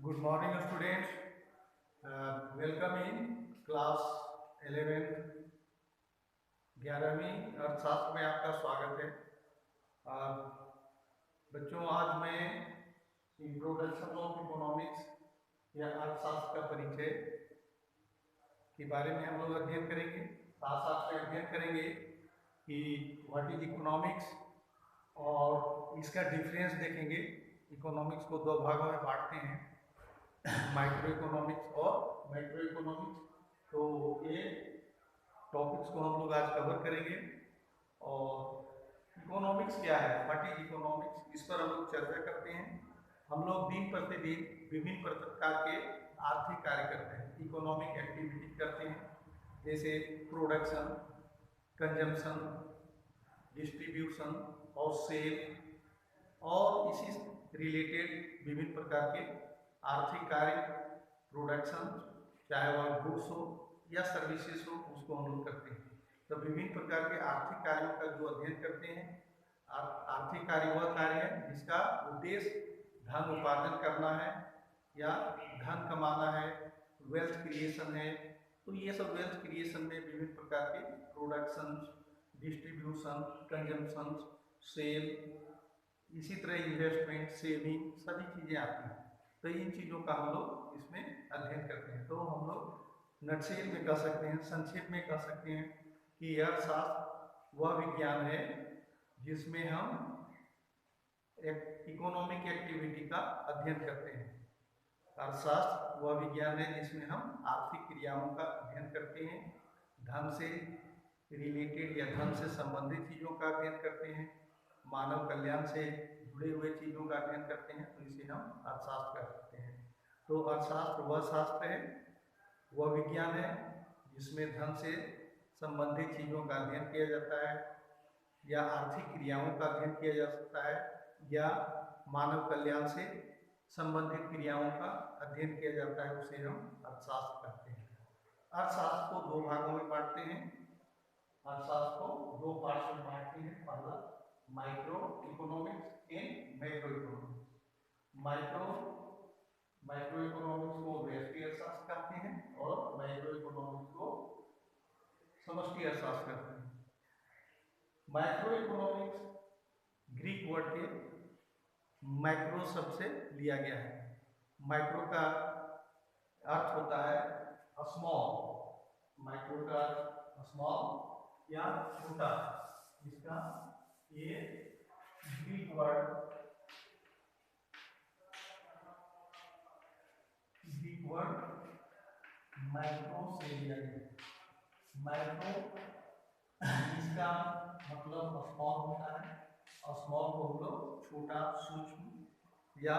Good morning, students. Welcome in class 11 11वीं अर्थशास्त्र में आपका स्वागत है। बच्चों, आज मैं इंट्रोडक्शन ऑफ इकोनॉमिक्स या अर्थशास्त्र का परिचय के बारे में हम लोग अध्ययन करेंगे। साथ साथ में अध्ययन करेंगे कि व्हाट इज इकोनॉमिक्स और इसका डिफरेंस देखेंगे। इकोनॉमिक्स को दो भागों में बांटते हैं, माइक्रो इकोनॉमिक्स और मैक्रो इकोनॉमिक्स। तो ये टॉपिक्स को हम लोग आज कवर करेंगे। और इकोनॉमिक्स क्या है, व्हाट इज इकोनॉमिक्स, इस पर हम लोग चर्चा करते हैं। हम लोग दिन प्रतिदिन विभिन्न प्रकार के आर्थिक कार्य करते हैं, इकोनॉमिक एक्टिविटी करते हैं, जैसे प्रोडक्शन, कंजम्पशन, डिस्ट्रीब्यूशन और सेल और इसी रिलेटेड विभिन्न प्रकार के आर्थिक कार्य, प्रोडक्शन, चाहे वह गुड्स हो या सर्विसेज हो, उसको हम लोग करते हैं। तो विभिन्न प्रकार के आर्थिक कार्यों का जो अध्ययन करते हैं, आर्थिक कार्य वह कार्य है जिसका उद्देश्य धन उपार्जन करना है या धन कमाना है, वेल्थ क्रिएशन है। तो ये सब वेल्थ क्रिएशन में विभिन्न प्रकार के प्रोडक्शन, डिस्ट्रीब्यूशन, कंजम्पशन, सेल, इसी तरह इन्वेस्टमेंट, सेविंग, सभी चीज़ें आती हैं। तो इन चीज़ों का हम लोग इसमें अध्ययन करते हैं। तो हम लोग नटशेल में कह सकते हैं, संक्षेप में कह सकते हैं कि अर्थशास्त्र वह विज्ञान है जिसमें हम एक इकोनॉमिक एक्टिविटी का अध्ययन करते हैं। अर्थशास्त्र वह विज्ञान है जिसमें हम आर्थिक क्रियाओं का अध्ययन करते हैं, धन से रिलेटेड या धन से संबंधित चीज़ों का अध्ययन करते हैं, मानव कल्याण से जुड़े हुए चीज़ों का अध्ययन करते हैं। तो इसे हम अर्थशास्त्र कहते हैं। तो अर्थशास्त्र वह शास्त्र है, वह विज्ञान है जिसमें धन से संबंधित चीज़ों का अध्ययन किया जाता है या आर्थिक क्रियाओं का अध्ययन किया जा सकता है या मानव कल्याण से संबंधित क्रियाओं का अध्ययन किया जाता है, उसे हम अर्थशास्त्र कहते हैं। अर्थशास्त्र को दो भागों में बांटते हैं। अर्थशास्त्र को दो पार्ट्स में बांटते हैं। पहला micro economics and macro economics. Micro economics को व्यष्टि अर्थशास्त्र कहते हैं और मैक्रो इकोनॉमिक्स को समष्टि अर्थशास्त्र कहते हैं। माइक्रो इकोनॉमिक्स ग्रीक वर्ड के माइक्रो शब्द से लिया गया है। माइक्रो का अर्थ होता है स्मॉल, माइक्रो का स्मॉल या छोटा। इसका ये ग्रीक वर्ड माइक्रो से लिया गया। माइक्रो इसका मतलब स्मॉल होता है और स्मॉल को हम लोग छोटा, सूक्ष्म या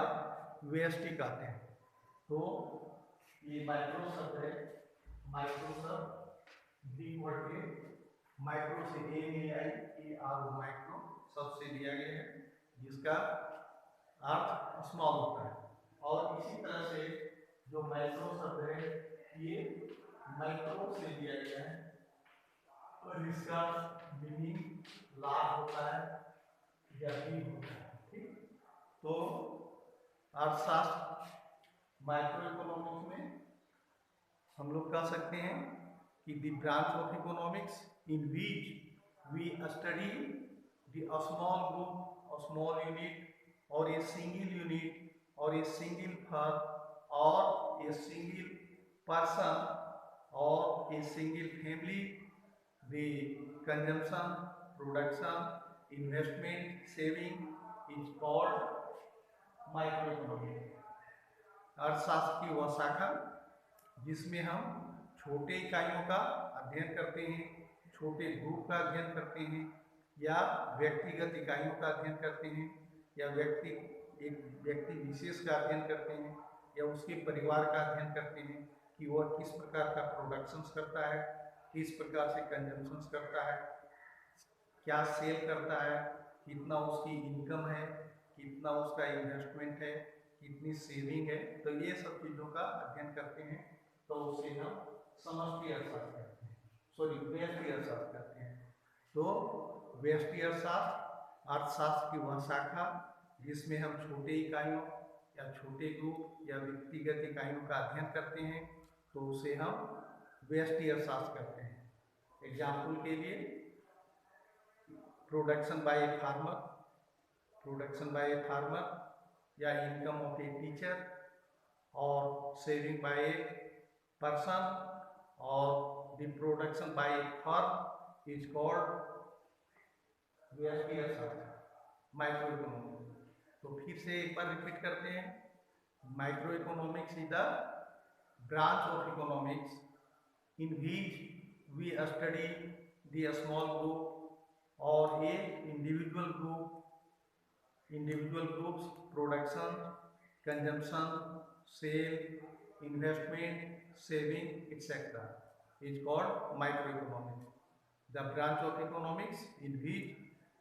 व्यष्टि कहते हैं। तो ये माइक्रो शब्द है, माइक्रो शब्द ग्रीक वर्ड के माइक्रो से माइक्रो शब्द से लिया गया है, जिसका अर्थ स्मॉल होता है। और इसी तरह से जो माइक्रो शब्द है ये माइक्रो से लिया गया है और इसका मीनिंग लाभ होता है या भी होता है। ठीक, तो अर्थशास्त्र माइक्रो इकोनॉमिक्स में हम लोग कह सकते हैं कि the branch of economics in which we study the small group और स्मॉल यूनिट और ए सिंगल यूनिट और ए सिंगल फर्म और ए सिंगल पर्सन और a single family, the consumption, production, investment, saving is called micro economics. अर्थशास्त्र की वह शाखा जिसमें हम छोटे इकाइयों का अध्ययन करते हैं, छोटे ग्रुप का अध्ययन करते हैं या व्यक्तिगत इकाइयों का अध्ययन करते हैं या एक व्यक्ति विशेष का अध्ययन करते हैं या उसके परिवार का अध्ययन करते हैं कि वह किस प्रकार का प्रोडक्शंस करता है, किस प्रकार से कंजम्पशंस करता है, क्या सेल करता है, कितना उसकी इनकम है, कितना उसका इन्वेस्टमेंट है, कितनी सेविंग है। तो ये सब चीज़ों का अध्ययन करते हैं। तो उसे हम समष्टि अर्थशास्त्र कहते हैं, व्यष्टि अर्थशास्त्र कहते हैं। तो व्यष्टि अर्थशास्त्र अर्थशास्त्र की वह शाखा जिसमें हम छोटे इकाइयों या छोटे ग्रुप या व्यक्तिगत इकाइयों का अध्ययन करते हैं तो उसे हम व्यष्टि अर्थशास्त्र कहते हैं। एग्जाम्पल के लिए प्रोडक्शन बाय ए फार्मर या इनकम ऑफ ए टीचर और सेविंग बाय ए पर्सन और the production by A firm is called व्यष्टि अर्थशास्त्र, माइक्रो इकोनॉमिक्स। तो फिर से एक बार रिपीट करते हैं, micro economics is the branch of economics in which we study the small group or a individual groups production, consumption, sale, investment, saving, etc. is called microeconomics. The branch of economics in which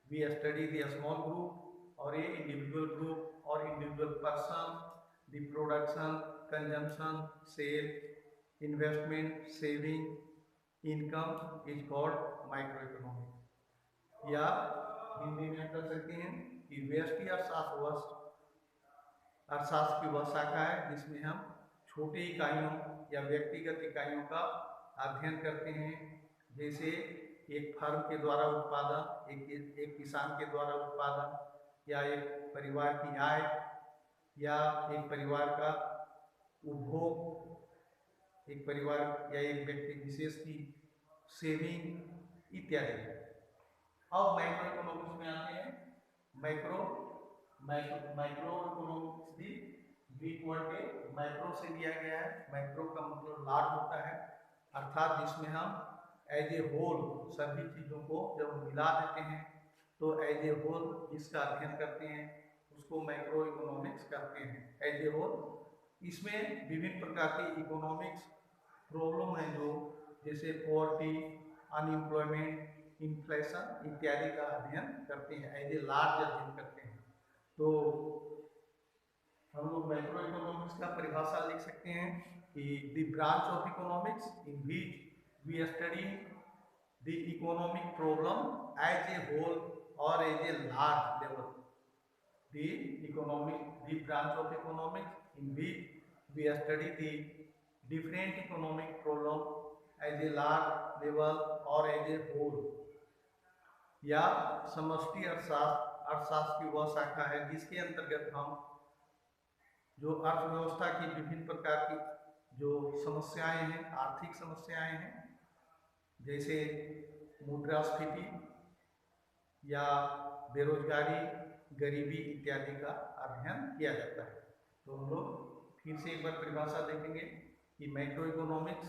we study the small group or a individual group or individual person, the production, consumption, sale, investment, saving, income is called microeconomics। या हिंदी में कर सकते हैं कि व्यष्टि अर्थशास्त्र की वह शाखा है जिसमें हम छोटी इकाइयों या व्यक्तिगत इकाइयों का अध्ययन करते हैं, जैसे एक फर्म के द्वारा उत्पादन, एक किसान के द्वारा उत्पादन, या एक परिवार की आय, या एक परिवार का उपभोग, एक परिवार या एक व्यक्ति विशेष की सेविंग इत्यादि। अब माइक्रो इकोनॉमिक्स में आते हैं। माइक्रो इकोनॉमिक्स भी ग्रीक वर्ड के माइक्रो से लिया गया है। माइक्रो का मतलब लार्ज होता है, अर्थात जिसमें हम एज ए होल सभी चीज़ों को जब मिला देते हैं तो एज ए होल जिसका अध्ययन करते हैं उसको माइक्रो इकोनॉमिक्स कहते हैं, एज ए होल। इसमें विभिन्न प्रकार की इकोनॉमिक्स प्रॉब्लम है जो जैसे पॉवर्टी, अनएम्प्लॉयमेंट, इन्फ्लेशन इत्यादि का अध्ययन करते हैं, एज ए लार्ज अध्ययन करते हैं। तो हम लोग माइक्रो इकोनॉमिक्स का परिभाषा लिख सकते हैं कि the branch of economics in which we study the economic problem as a whole और as a large level. The branch of economics in which we study the different economic problem as a large level or as a whole। या समष्टि अर्थशास्त्र की वह शाखा है जिसके अंतर्गत हम जो अर्थव्यवस्था की विभिन्न प्रकार की जो समस्याएं हैं, आर्थिक समस्याएं हैं, जैसे मुद्रास्फीति या बेरोजगारी, गरीबी इत्यादि का अध्ययन किया जाता है। तो हम लोग फिर से एक बार परिभाषा देखेंगे कि micro economics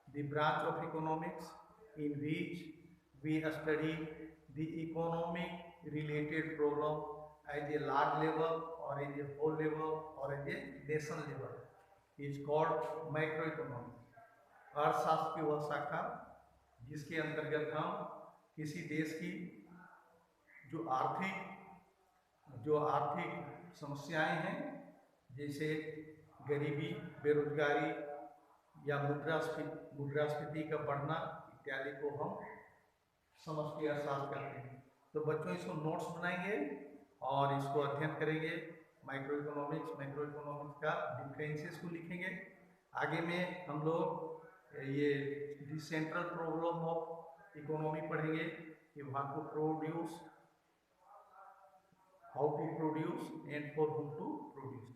the branch of economics in which we study the economic related problem as a large level और एज ए होल लेवल और as a nation level is called micro economics. अर्थशास्त्र की वह शाखा जिसके अंतर्गत हम किसी देश की जो आर्थिक समस्याएं हैं, जैसे गरीबी, बेरोजगारी या मुद्रास्फीति का बढ़ना इत्यादि को हम समष्टि अर्थशास्त्र कहते हैं। तो बच्चों इसको नोट्स बनाएंगे और इसको अध्ययन करेंगे। माइक्रो इकोनॉमिक्स का डिफरेंसेस को लिखेंगे। आगे में हम लोग ये the central problem of economy पढ़ेंगे कि how to produce and for whom to produce।